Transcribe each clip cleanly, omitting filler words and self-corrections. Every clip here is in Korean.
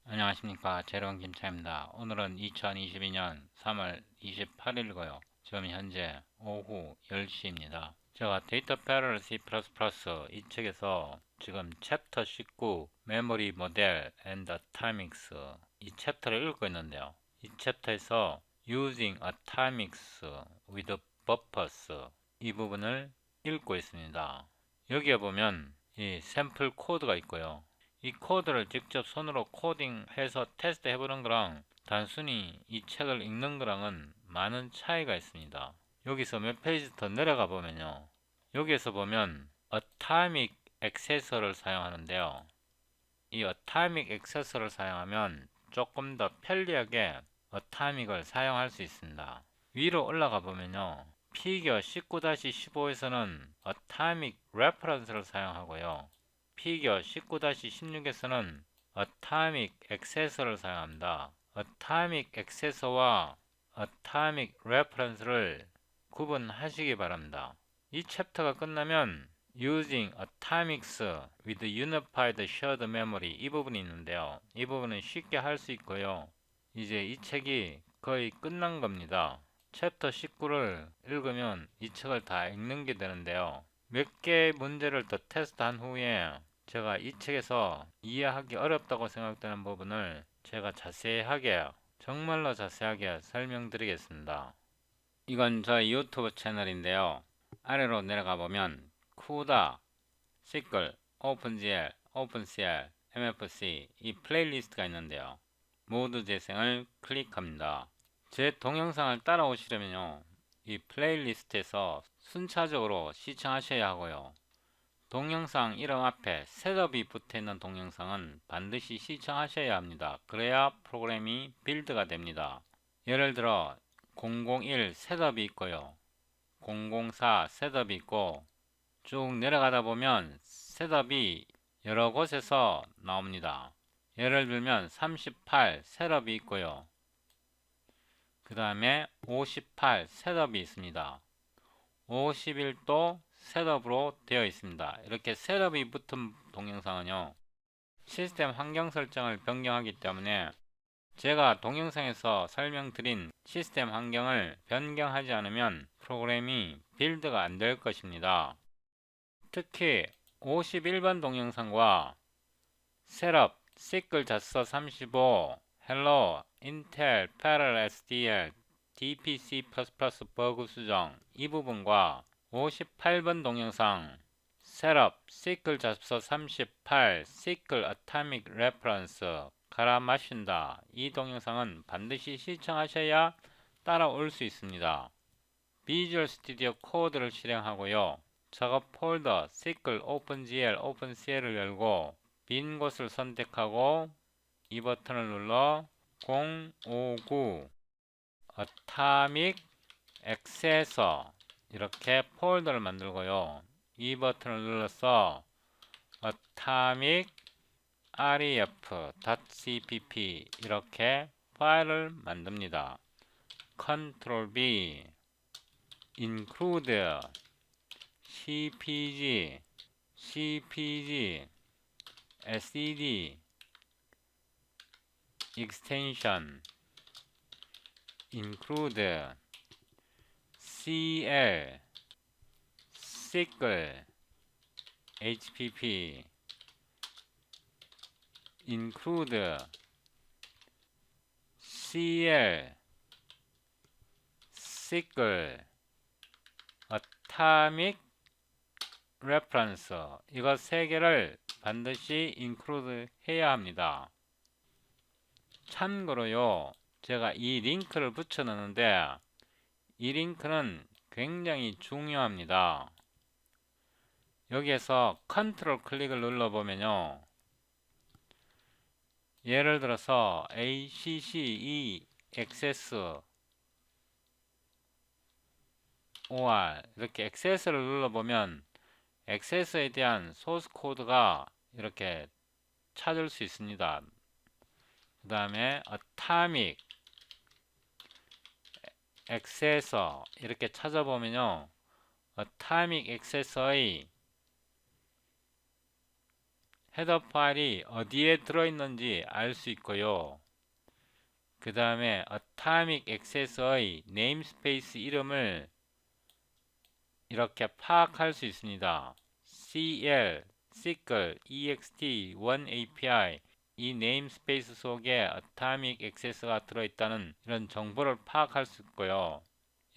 안녕하십니까. 재롱 김차입니다. 오늘은 2022년 3월 28일이고요. 지금 현재 오후 10시입니다. 제가 데이터 패러러시 플러스 이 책에서 지금 챕터 19 메모리 모델 앤드 타이믹스 이 챕터를 읽고 있는데요. 이 챕터에서 using atomics with purpose 이 부분을 읽고 있습니다. 여기에 보면 이 샘플 코드가 있고요. 이 코드를 직접 손으로 코딩해서 테스트 해보는 거랑 단순히 이 책을 읽는 거랑은 많은 차이가 있습니다. 여기서 몇 페이지 더 내려가 보면요. 여기에서 보면 Atomic Accessor를 사용하는데요. 이 Atomic Accessor를 사용하면 조금 더 편리하게 Atomic을 사용할 수 있습니다. 위로 올라가 보면요. 피겨 19-15에서는 Atomic Reference를 사용하고요. 피겨 19-16에서는 Atomic Accessor를 사용합니다. Atomic Accessor와 Atomic Reference를 구분하시기 바랍니다. 이 챕터가 끝나면 Using Atomics with Unified Shared Memory 이 부분이 있는데요. 이 부분은 쉽게 할 수 있고요. 이제 이 책이 거의 끝난 겁니다. 챕터 19를 읽으면 이 책을 다 읽는 게 되는데요. 몇 개의 문제를 더 테스트한 후에 제가 이 책에서 이해하기 어렵다고 생각되는 부분을 제가 자세하게 정말로 자세하게 설명드리겠습니다. 이건 저희 유튜브 채널인데요. 아래로 내려가 보면 쿠다, 시클, 오픈GL, 오픈CL, MFC 이 플레이리스트가 있는데요. 모두 재생을 클릭합니다. 제 동영상을 따라오시려면요. 이 플레이리스트에서 순차적으로 시청하셔야 하고요. 동영상 이름 앞에 셋업이 붙어있는 동영상은 반드시 시청하셔야 합니다. 그래야 프로그램이 빌드가 됩니다. 예를 들어 001 셋업이 있고요. 004 셋업이 있고 쭉 내려가다 보면 셋업이 여러 곳에서 나옵니다. 예를 들면 38 셋업이 있고요. 그 다음에 58 셋업이 있습니다. 51도 셋업으로 되어 있습니다. 이렇게 셋업이 붙은 동영상은요. 시스템 환경 설정을 변경하기 때문에 제가 동영상에서 설명드린 시스템 환경을 변경하지 않으면 프로그램이 빌드가 안 될 것입니다. 특히 51번 동영상과 셋업, 시클 자서 35, 헬로, 인텔, 패럴 SDL, DPC++ 버그 수정 이 부분과 58번 동영상 셋업, 시클 자서 38, 시클 어타믹 레퍼런스 갈아 마신다 이 동영상은 반드시 시청하셔야 따라올 수 있습니다. 비주얼 스튜디오 코드를 실행하고요. 작업 폴더 시클 오픈GL, 오픈CL을 열고 빈 곳을 선택하고 이 버튼을 눌러 059 Atomic Accessor 이렇게 폴더를 만들고요. 이 버튼을 눌러서 Atomic ref.cpp 이렇게 파일을 만듭니다. Ctrl B include cpg sed extension include cl sickle hpp include cl sickle atomic reference 이거 세 개를 반드시 include 해야 합니다. 참고로요, 제가 이 링크를 붙여 넣는데 이 링크는 굉장히 중요합니다. 여기에서 컨트롤 클릭을 눌러보면요, 예를 들어서 ACCE access or 이렇게 access를 눌러보면 액세스에 대한 소스 코드가 이렇게 찾을 수 있습니다. 그 다음에 atomic accessor 이렇게 찾아보면요, atomic accessor의 헤더 파일이 어디에 들어있는지 알 수 있고요. 그 다음에 Atomic Access의 네임스페이스 이름을 이렇게 파악할 수 있습니다. CL, SQL, ext1 API 이 네임스페이스 속에 Atomic Access가 들어있다는 이런 정보를 파악할 수 있고요.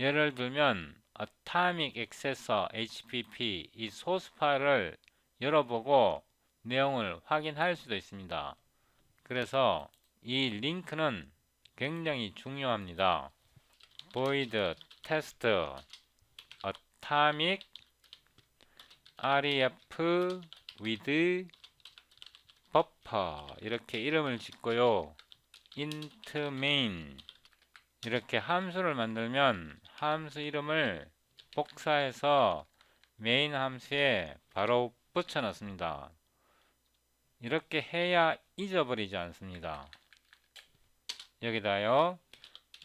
예를 들면 Atomic Accessor HPP 이 소스 파일을 열어보고 내용을 확인할 수도 있습니다. 그래서 이 링크는 굉장히 중요합니다. void test atomic ref with buffer 이렇게 이름을 짓고요. int main 이렇게 함수를 만들면 함수 이름을 복사해서 메인 함수에 바로 붙여 넣습니다. 이렇게 해야 잊어버리지 않습니다. 여기다요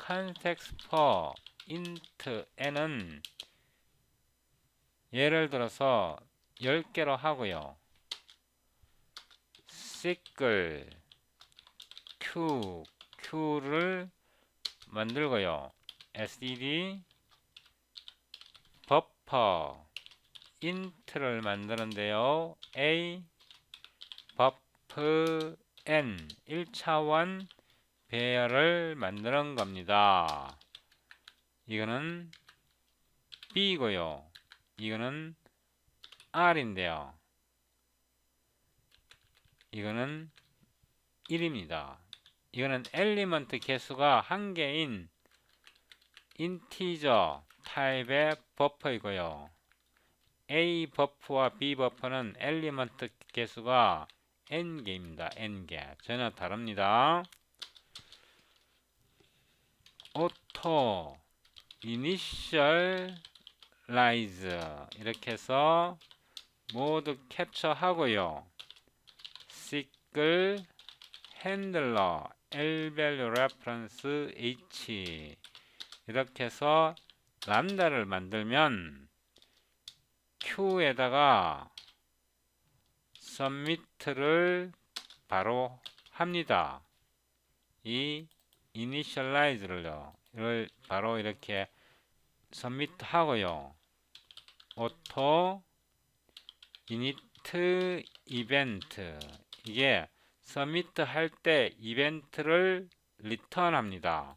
context for int n은 예를 들어서 10개로 하고요. SQL Q를 만들고요. std buffer int를 만드는데요. a buff n 1차원 배열을 만드는 겁니다. 이거는 b고요. 이거는 r인데요. 이거는 1입니다. 이거는 엘리먼트 개수가 1개인 인티저 타입의 버퍼이고요. A 버퍼와 B 버퍼는 엘리먼트 개수가 n개입니다. n개. 전혀 다릅니다. auto initialize 이렇게 해서 모두 캡처하고요. SQL handler lvalue reference h 이렇게 해서 람다를 만들면 Q에다가 submit를 바로 합니다. 이 initialize를요. 이걸 바로 이렇게 submit 하고요. auto init event 이게 submit 할 때 이벤트를 리턴 합니다.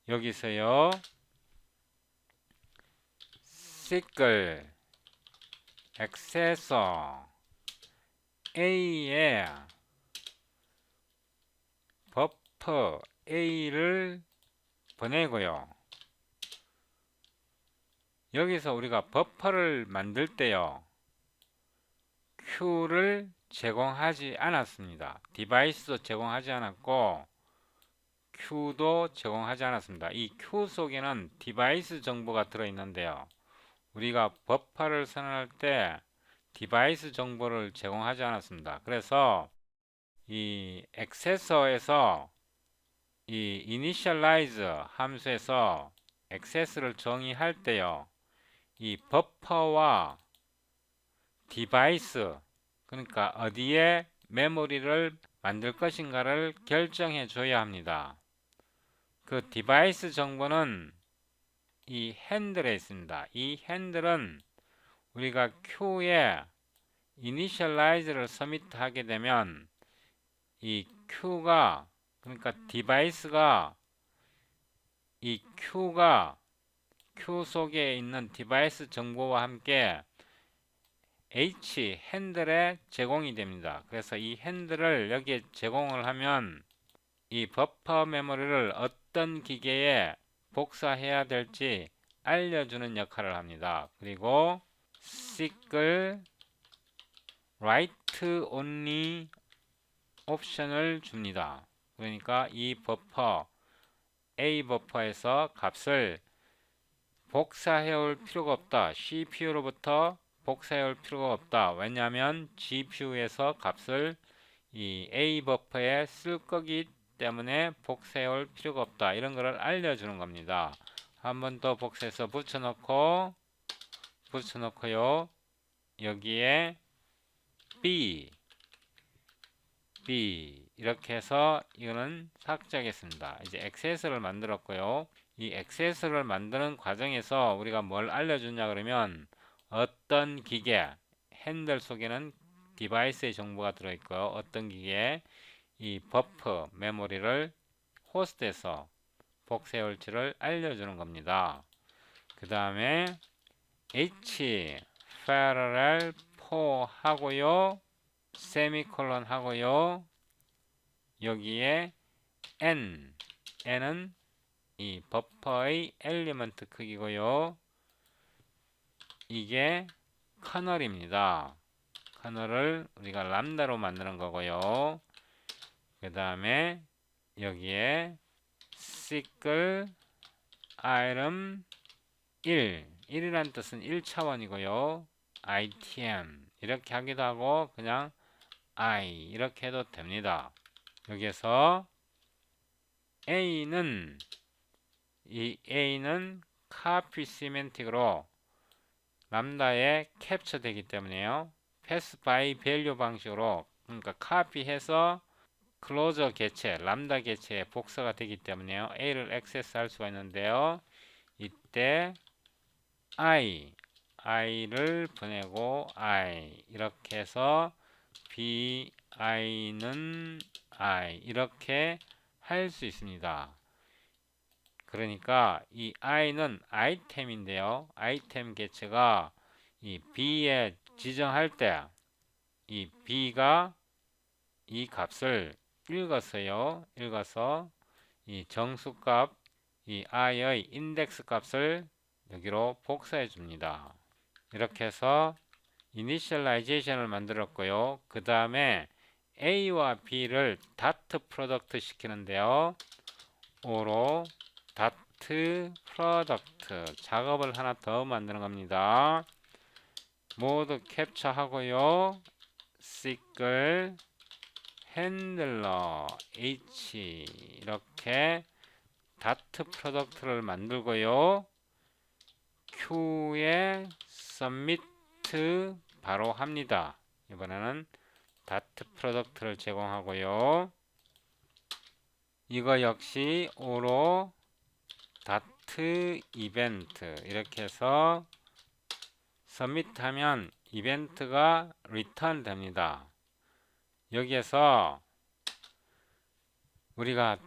여기서요 SQL accessor A에 buffer A를 보내고요. 여기서 우리가 버퍼를 만들 때요 Q를 제공하지 않았습니다. 디바이스도 제공하지 않았고 Q도 제공하지 않았습니다. 이 Q 속에는 디바이스 정보가 들어있는데요. 우리가 버퍼를 선언할 때 디바이스 정보를 제공하지 않았습니다. 그래서 이 액세서에서 이 initialize 함수에서 액세스를 정의할 때요. 이 버퍼와 디바이스 그러니까 어디에 메모리를 만들 것인가를 결정해 줘야 합니다. 그 디바이스 정보는 이 핸들에 있습니다. 이 핸들은 우리가 Q에 initialize를 서밋 하게 되면 이 Q가 그러니까 디바이스가 이 Q 속에 있는 디바이스 정보와 함께 H 핸들에 제공이 됩니다. 그래서 이 핸들을 여기에 제공을 하면 이 버퍼 메모리를 어떤 기계에 복사해야 될지 알려주는 역할을 합니다. 그리고 SQL write only 옵션을 줍니다. 그러니까 이 버퍼 A 버퍼에서 값을 복사해 올 필요가 없다. CPU로부터 복사해 올 필요가 없다. 왜냐하면 GPU에서 값을 이 A 버퍼에 쓸 거기 때문에 복사해 올 필요가 없다. 이런 거를 알려주는 겁니다. 한 번 더 복사해서 붙여놓고요. 여기에 B 이렇게 해서 이거는 삭제하겠습니다. 이제 액세스를 만들었고요. 이 액세스를 만드는 과정에서 우리가 뭘 알려주냐 그러면 어떤 기계 핸들 속에는 디바이스의 정보가 들어있고요. 어떤 기계에 이 버프 메모리를 호스트에서 복사해올지를 알려주는 겁니다. 그 다음에 H parallel 4 하고요. 세미콜론 하고요. 여기에 N은 이 버퍼의 엘리먼트 크기고요. 이게 커널입니다. 커널을 우리가 람다로 만드는 거고요. 그 다음에 여기에 시클 item 1이란 뜻은 1차원이고요. itm 이렇게 하기도 하고 그냥 I 이렇게 해도 됩니다. 여기에서 A는 카피 시멘틱으로 람다에 캡처 되기 때문에요. 패스 바이 밸류 방식으로 그러니까 카피해서 클로저 개체, 람다 개체에 복사가 되기 때문에요. A를 액세스 할 수가 있는데요. 이때 I를 보내고 I 이렇게 해서 Bi는 I 이렇게 할 수 있습니다. 그러니까 이 I는 아이템인데요. 아이템 개체가 이 B에 지정할 때 이 B가 이 값을 읽어서 이 정수값 이 I의 인덱스 값을 여기로 복사해 줍니다. 이렇게 해서 이니셜라이제이션을 만들었고요. 그 다음에 A와 B를 다트 프로덕트 시키는데요. O로 다트 프로덕트 작업을 하나 더 만드는 겁니다. 모두 캡처하고요. 시클 핸들러 H 이렇게 다트 프로덕트를 만들고요. Q에 서미트 바로 합니다. 이번에는 다트 프로덕트를 제공하고요. 이거 역시 O로 다트 이벤트 이렇게 해서 서밋 하면 이벤트가 리턴 됩니다. 여기에서 우리가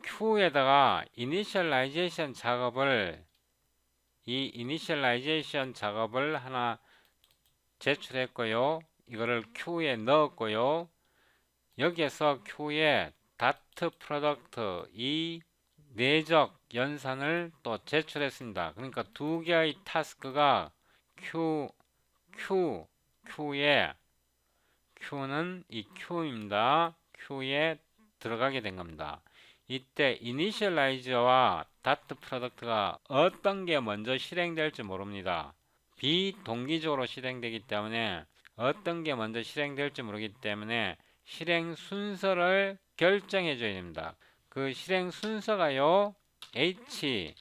Q에다가 이니셜라이제이션 작업을 하나 제출했고요. 이거를 Q에 넣었고요. 여기에서 Q에 다트 프로덕트 이 내적 연산을 또 제출했습니다. 그러니까 두 개의 타스크가 Q는 이 Q입니다. Q에 들어가게 된 겁니다. 이때 이니셜라이저와 다트 프로덕트가 어떤 게 먼저 실행될지 모릅니다. 비동기적으로 실행되기 때문에 어떤 게 먼저 실행될지 모르기 때문에 실행 순서를 결정해 줘야 됩니다. 그 실행 순서가요. H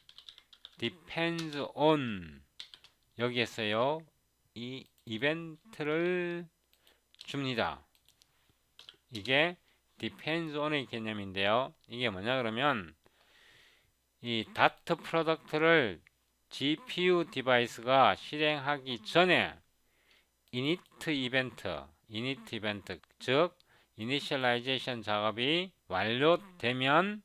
depends on 여기에서요. 이 이벤트를 줍니다. 이게 depends on의 개념인데요. 이게 뭐냐 그러면 이 다트 프로덕트를 GPU 디바이스가 실행하기 전에 init 이벤트 즉 이니셜라이제이션 작업이 완료되면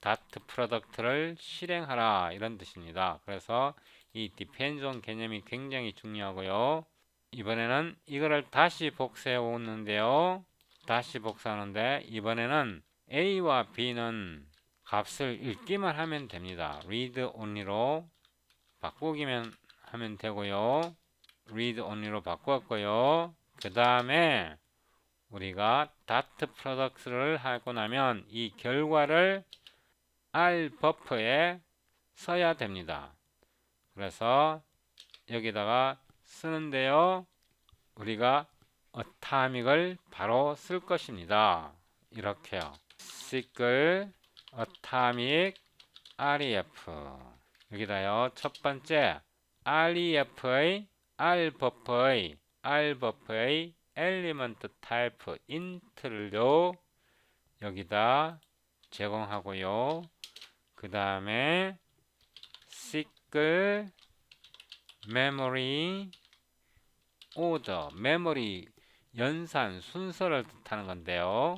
다트 프로덕트를 실행하라 이런 뜻입니다. 그래서 이 depends on 개념이 굉장히 중요하고요. 이번에는 이거를 다시 복사해 오는데요. 다시 복사하는데 이번에는 A와 B는 값을 읽기만 하면 됩니다. read only로 바꾸기만 하면 되고요. read only로 바꾸었고요. 그 다음에 우리가 dot product를 하고 나면 이 결과를 R 버퍼에 써야 됩니다. 그래서 여기다가 쓰는데요. 우리가 어타믹을 바로 쓸 것입니다. 이렇게요. 시클 어타믹 REF 여기다요. 첫 번째 REF의 R 버퍼의 엘리먼트 타입 int를요 여기다 제공하고요. 그 다음에 시클 메모리 오더, 메모리 연산 순서를 뜻하는 건데요.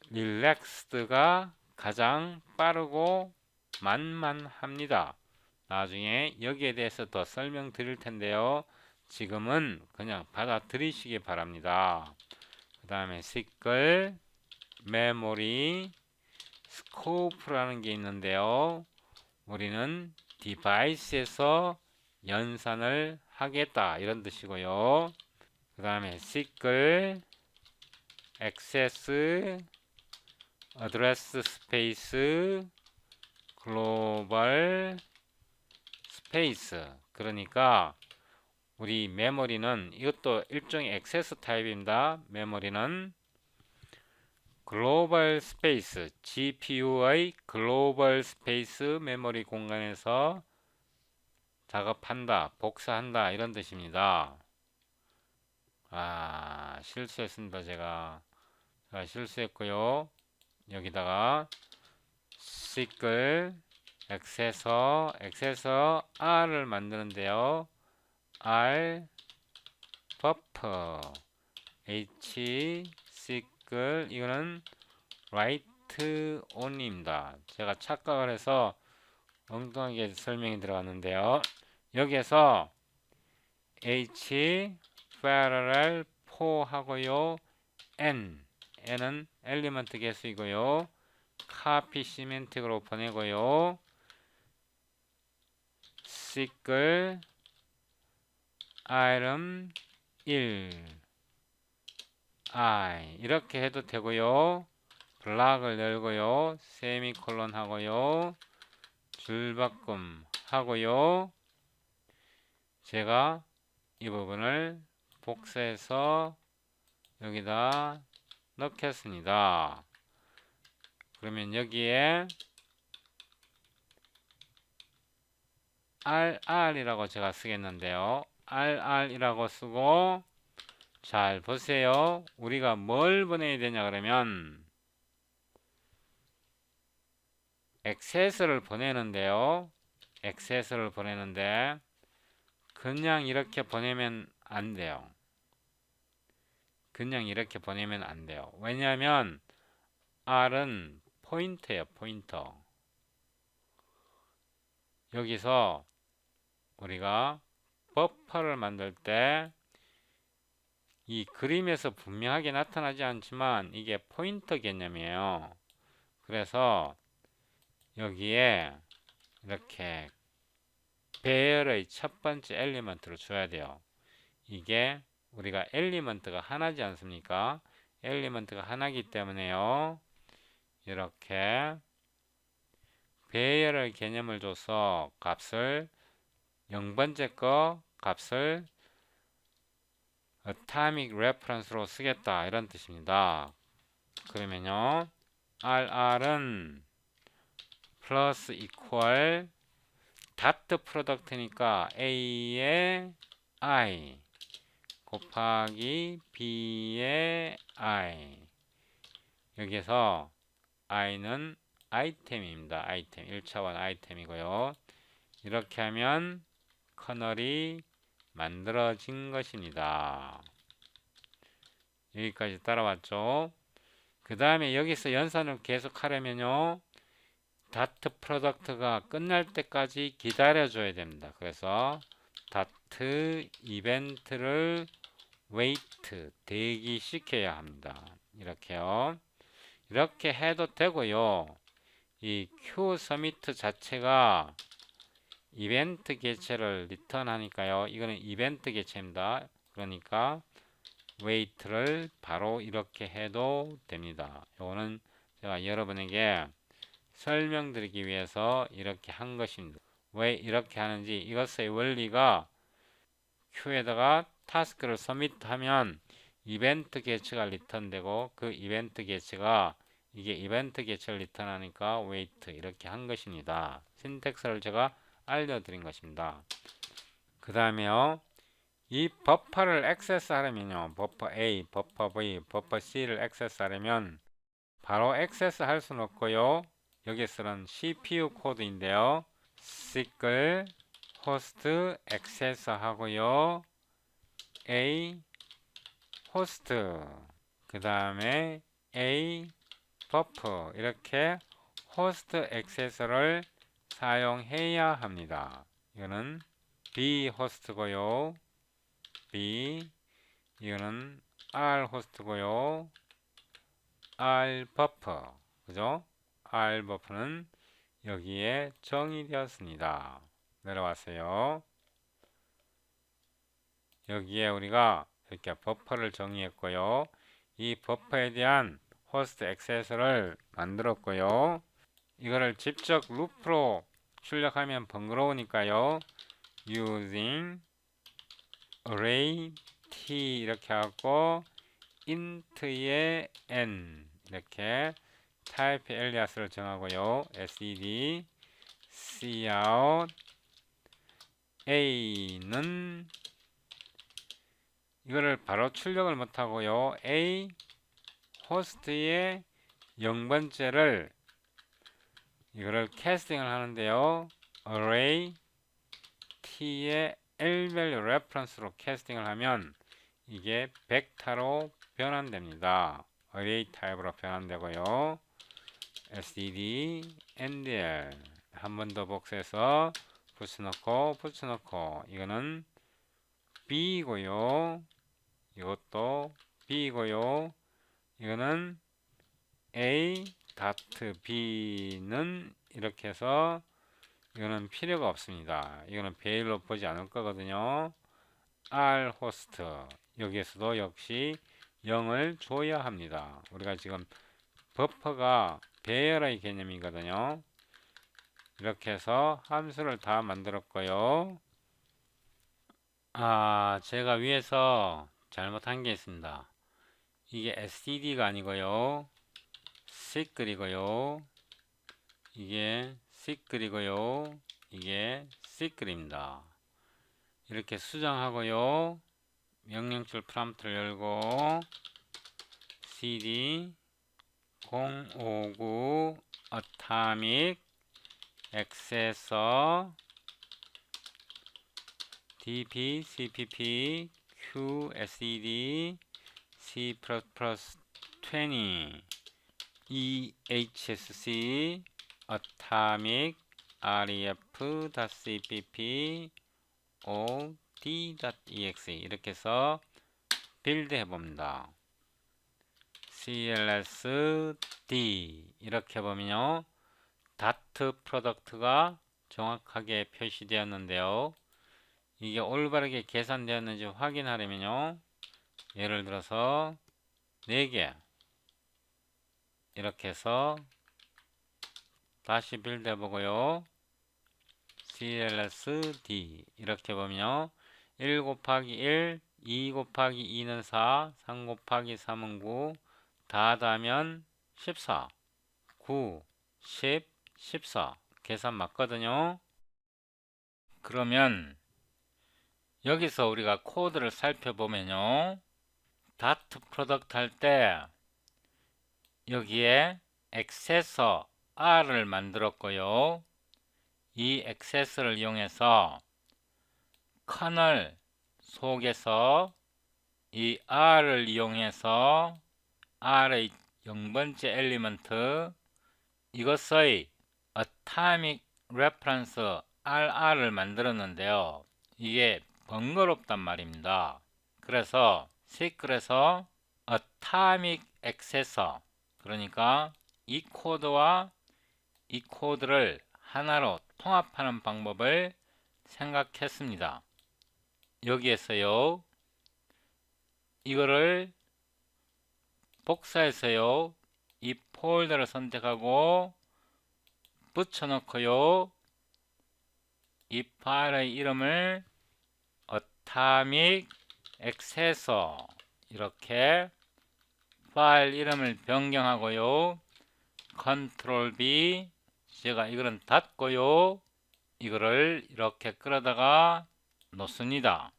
릴렉스드가 가장 빠르고 만만합니다. 나중에 여기에 대해서 더 설명드릴 텐데요. 지금은 그냥 받아들이시기 바랍니다. 그 다음에 시클 메모리 스코프라는 게 있는데요. 우리는 디바이스에서 연산을 하겠다 이런 뜻이고요. 그 다음에 시클 액세스 어드레스 스페이스 글로벌 스페이스, 그러니까 우리 메모리는 이것도 일종의 액세스 타입입니다. 메모리는 글로벌 스페이스, GPU의 글로벌 스페이스 메모리 공간에서 작업한다, 복사한다 이런 뜻입니다. 실수했습니다. 제가 실수했고요. 여기다가 시클 액세서 R을 만드는데요. R 버퍼 H 시클, 이거는 write only입니다. 제가 착각을 해서 엉뚱하게 설명이 들어갔는데요. 여기에서 H parallel 4 하고요. N은 엘리먼트 개수이고요. 카피 시멘틱으로 보내고요. 시클 item 1 I 이렇게 해도 되고요. 블락을 열고요. 세미콜론 하고요. 줄바꿈 하고요. 제가 이 부분을 복사해서 여기다 넣겠습니다. 그러면 여기에 RR이라고 제가 쓰겠는데요. RR이라고 쓰고, 잘 보세요. 우리가 뭘 보내야 되냐 그러면 액세스를 보내는데요. 액세스를 보내는데 그냥 이렇게 보내면 안 돼요. 그냥 이렇게 보내면 안 돼요. 왜냐하면 R은 포인터예요. 포인터. 여기서 우리가 버퍼를 만들 때 이 그림에서 분명하게 나타나지 않지만 이게 포인터 개념이에요. 그래서 여기에 이렇게 배열의 첫 번째 엘리먼트를 줘야 돼요. 이게 우리가 엘리먼트가 하나지 않습니까? 엘리먼트가 하나이기 때문에요. 이렇게 배열의 개념을 줘서 값을 0번째 거 값을 atomic reference로 쓰겠다 이런 뜻입니다. 그러면요, RR은 플러스 이퀄 다트 프로덕트니까 A의 I 곱하기 B의 I, 여기서 I는 아이템입니다. 아이템 1차원 아이템이고요. 이렇게 하면 커널이 만들어진 것입니다. 여기까지 따라왔죠. 그 다음에 여기서 연산을 계속 하려면요, 다트 프로덕트가 끝날 때까지 기다려줘야 됩니다. 그래서 다트 이벤트를 웨이트 대기시켜야 합니다. 이렇게요. 이렇게 해도 되고요. 이 q 서미트 자체가 이벤트 개체를 리턴하니까요. 이거는 이벤트 개체입니다. 그러니까 웨이트를 바로 이렇게 해도 됩니다. 이거는 제가 여러분에게 설명드리기 위해서 이렇게 한 것입니다. 왜 이렇게 하는지, 이것의 원리가 Q에다가 타스크를 서밋하면 이벤트 개체가 리턴되고, 그 이벤트 개체가 이게 이벤트 개체를 리턴하니까 웨이트 이렇게 한 것입니다. 신텍스를 제가 알려드린 것입니다. 그 다음에요, 이 버퍼를 액세스하려면요, 버퍼 A, 버퍼 V, 버퍼 C를 액세스하려면 바로 액세스할 수는 없고요. 여기서는 CPU 코드인데요, 시클 호스트 액세스 하고요, A 호스트, 그 다음에 A 버퍼, 이렇게 호스트 액세스를 사용해야 합니다. 이거는 B 호스트고요, B, 이거는 R 호스트고요, R 버퍼, 그죠? R 버퍼는 여기에 정의되었습니다. 내려왔어요. 여기에 우리가 이렇게 버퍼를 정의했고요. 이 버퍼에 대한 호스트 액세스를 만들었고요. 이거를 직접 루프로 출력하면 번거로우니까요, using array t 이렇게 하고 int의 n 이렇게 타입 엘리아스를 정하고요, sed cout a는 이거를 바로 출력을 못하고요, a 호스트의 0번째를 이거를 캐스팅을 하는데요, array t의 L-value reference로 캐스팅을 하면 이게 벡터로 변환됩니다. array 타입으로 변환되고요, sed ndl 한 번 더 복사해서 붙여넣고 이거는 b이고요, 이것도 b이고요, 이거는 a b는 이렇게 해서 이거는 필요가 없습니다. 이거는 베일로 보지 않을 거거든요. R 호스트, 여기에서도 역시 0을 줘야 합니다. 우리가 지금 버퍼가 배열의 개념이거든요. 이렇게 해서 함수를 다 만들었고요. 제가 위에서 잘못한 게 있습니다. 이게 std가 아니고요, 시클이고요, 이게 시클이고요, 이게 시클입니다. 이렇게 수정하고요, 명령줄 프롬프트를 열고 cd 059 atomic accessor dp cpp qsed c++20 ehsc atomic ref.cpp od.exe 이렇게 해서 빌드 해봅니다. clsd 이렇게 해보면요, 다트 프로덕트가 정확하게 표시되었는데요, 이게 올바르게 계산되었는지 확인하려면요, 예를 들어서 4개 이렇게 해서 다시 빌드 해보고요, clsd 이렇게 보면요, 1 곱하기 1, 2 곱하기 2는 4, 3 곱하기 3은 9, 다 하면 14, 9, 10, 14 계산 맞거든요. 그러면 여기서 우리가 코드를 살펴보면요, 다트 프로덕트 할 때 여기에 액세서 R을 만들었고요, 이 액세스를 이용해서 커널 속에서 이 R을 이용해서 R의 0번째 엘리먼트, 이것의 Atomic Reference RR을 만들었는데요, 이게 번거롭단 말입니다. 그래서 시클에서 Atomic Accessor, 그러니까 이 코드와 이 코드를 하나로 통합하는 방법을 생각했습니다. 여기에서요, 이거를 복사해서요, 이 폴더를 선택하고 붙여넣고요, 이 파일의 이름을 Atomic Accessor 이렇게 파일 이름을 변경하고요, Ctrl B, 제가 이거는 닫고요, 이거를 이렇게 끌어다가 놓습니다.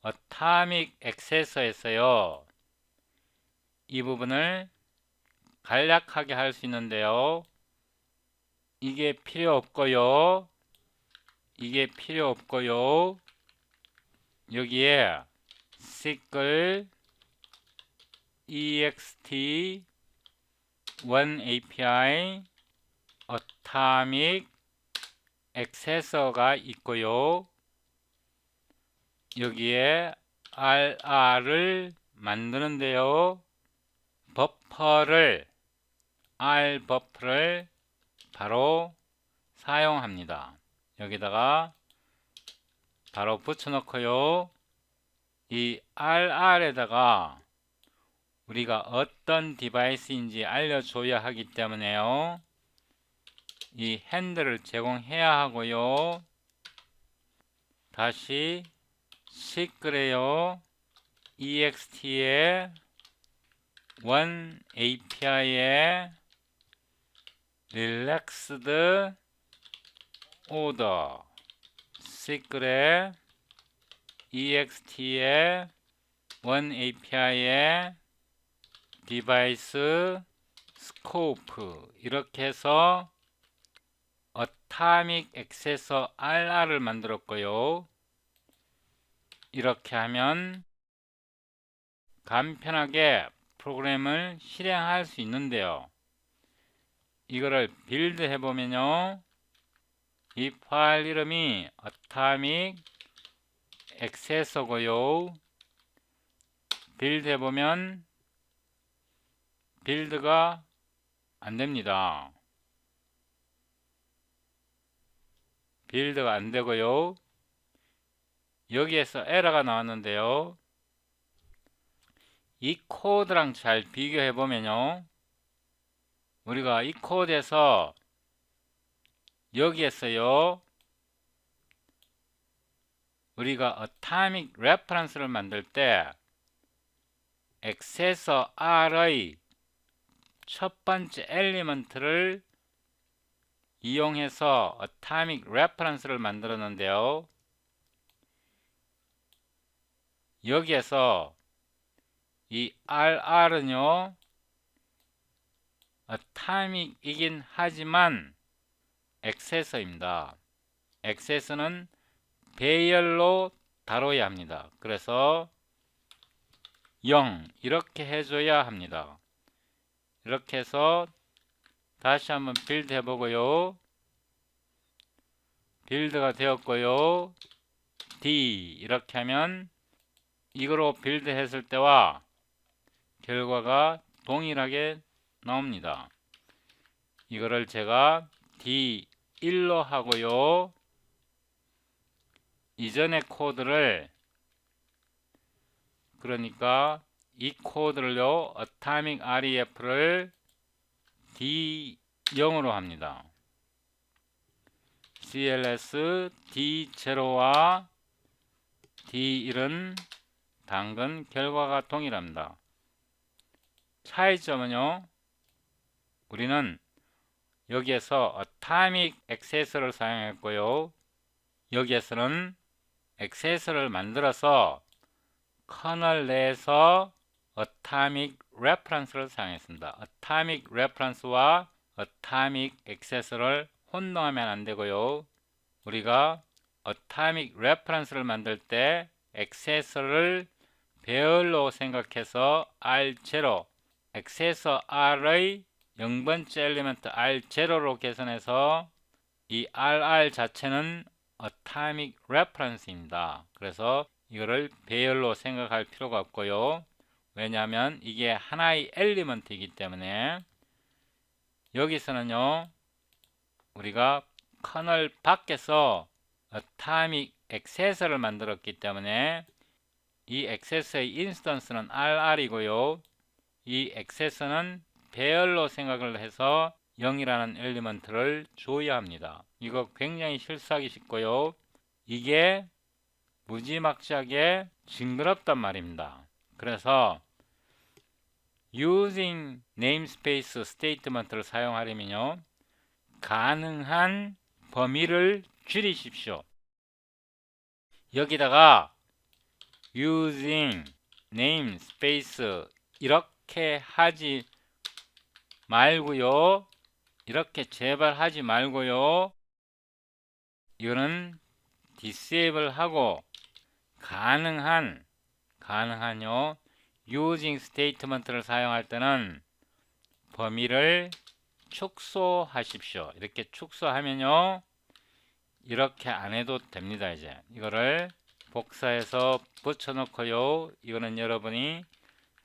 어타믹 액세서에서요. 이 부분을 간략하게 할 수 있는데요. 이게 필요 없고요. 이게 필요 없고요. 여기에 SQL ext one API 어타믹 액세서가 있고요. 여기에 RR을 만드는데요. 버퍼를 R 버퍼를 바로 사용합니다. 여기다가 바로 붙여놓고요. 이 RR에다가 우리가 어떤 디바이스인지 알려줘야 하기 때문에요. 이 핸들을 제공해야 하고요. 다시 SQL에요. ext에 one API에 relaxed order SQL에 ext에 one API에 device scope 이렇게 해서 어타믹 액세서 RR을 만들었고요. 이렇게 하면 간편하게 프로그램을 실행할 수 있는데요. 이거를 빌드 해보면요. 이 파일 이름이 어타믹 액세서고요. 빌드 해보면 빌드가 안됩니다. 빌드가 안되고요. 여기에서 에러가 나왔는데요. 이 코드랑 잘 비교해보면요. 우리가 이 코드에서 여기에서요. 우리가 어타믹 레퍼런스를 만들 때 액세서 R의 첫 번째 엘리먼트를 이용해서 어타믹 레퍼런스를 만들었는데요. 여기에서 이 RR은요. 어타믹이긴 하지만 액세서입니다. 액세서는 배열로 다뤄야 합니다. 그래서 0 이렇게 해줘야 합니다. 이렇게 해서 다시 한번 빌드 해보고요. 빌드가 되었고요. D 이렇게 하면 이거로 빌드 했을 때와 결과가 동일하게 나옵니다. 이거를 제가 D1로 하고요. 이전의 코드를 그러니까 이 코드를요. 어타믹 ref를 D0으로 합니다. cls D0와 D1은 당근 결과가 동일합니다. 차이점은요. 우리는 여기에서 어타믹 액세서를 사용했고요. 여기에서는 액세서를 만들어서 커널 내에서 어타믹 레퍼런스를 사용했습니다. 어타믹 레퍼런스와 어타믹 액세서를 혼동하면 안 되고요. 우리가 어타믹 레퍼런스를 만들 때 액세서를 배열로 생각해서 R0 액세서 R의 0번째 엘리먼트 R0로 계산해서 이 RR 자체는 어타믹 레퍼런스입니다. 그래서 이거를 배열로 생각할 필요가 없고요. 왜냐하면 이게 하나의 엘리먼트이기 때문에 여기서는요. 우리가 커널 밖에서 어타믹 액세서를 만들었기 때문에 이 액세서의 인스턴스는 RR이고요. 이 액세서는 배열로 생각을 해서 0이라는 엘리먼트를 줘야 합니다. 이거 굉장히 실수하기 쉽고요. 이게 무지막지하게 징그럽단 말입니다. 그래서 using namespace statement를 사용하려면요. 가능한 범위를 줄이십시오. 여기다가 using namespace 이렇게 하지 말고요. 이렇게 제발 하지 말고요. 이거는 disable 하고 가능한요. using statement를 사용할 때는 범위를 축소하십시오. 이렇게 축소하면요. 이렇게 안 해도 됩니다. 이제 이거를 복사해서 붙여놓고요. 이거는 여러분이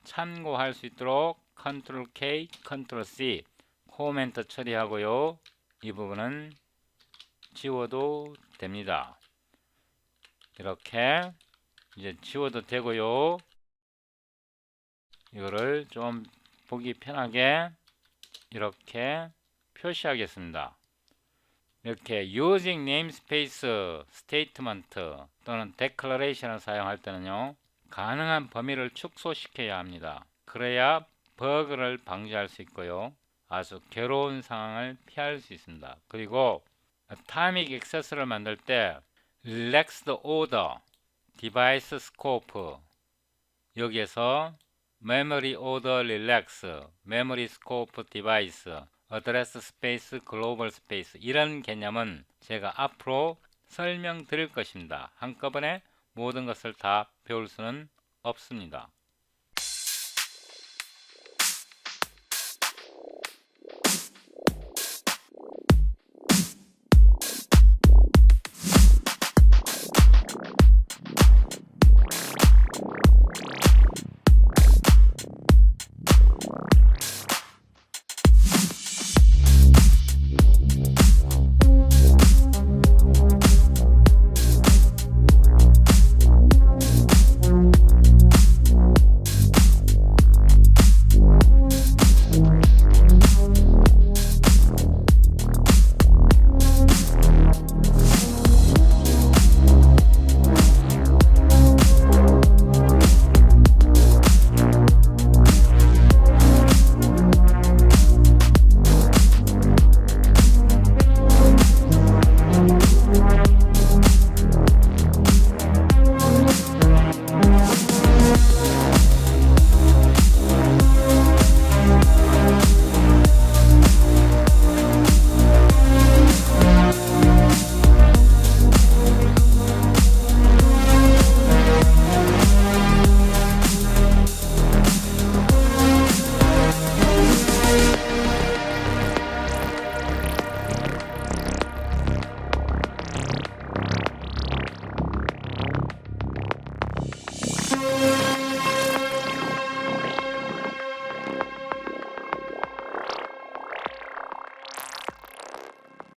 참고할 수 있도록 Ctrl K, Ctrl C 코멘트 처리하고요. 이 부분은 지워도 됩니다. 이렇게 이제 지워도 되고요. 이거를 좀 보기 편하게 이렇게 표시하겠습니다. 이렇게 using namespace statement 또는 declaration을 사용할 때는요. 가능한 범위를 축소시켜야 합니다. 그래야 버그를 방지할 수 있고요. 아주 괴로운 상황을 피할 수 있습니다. 그리고 atomic access를 만들 때 relaxed order, device scope 여기에서 memory order relax, memory scope device, address space, global space 이런 개념은 제가 앞으로 설명드릴 것입니다. 한꺼번에 모든 것을 다 배울 수는 없습니다.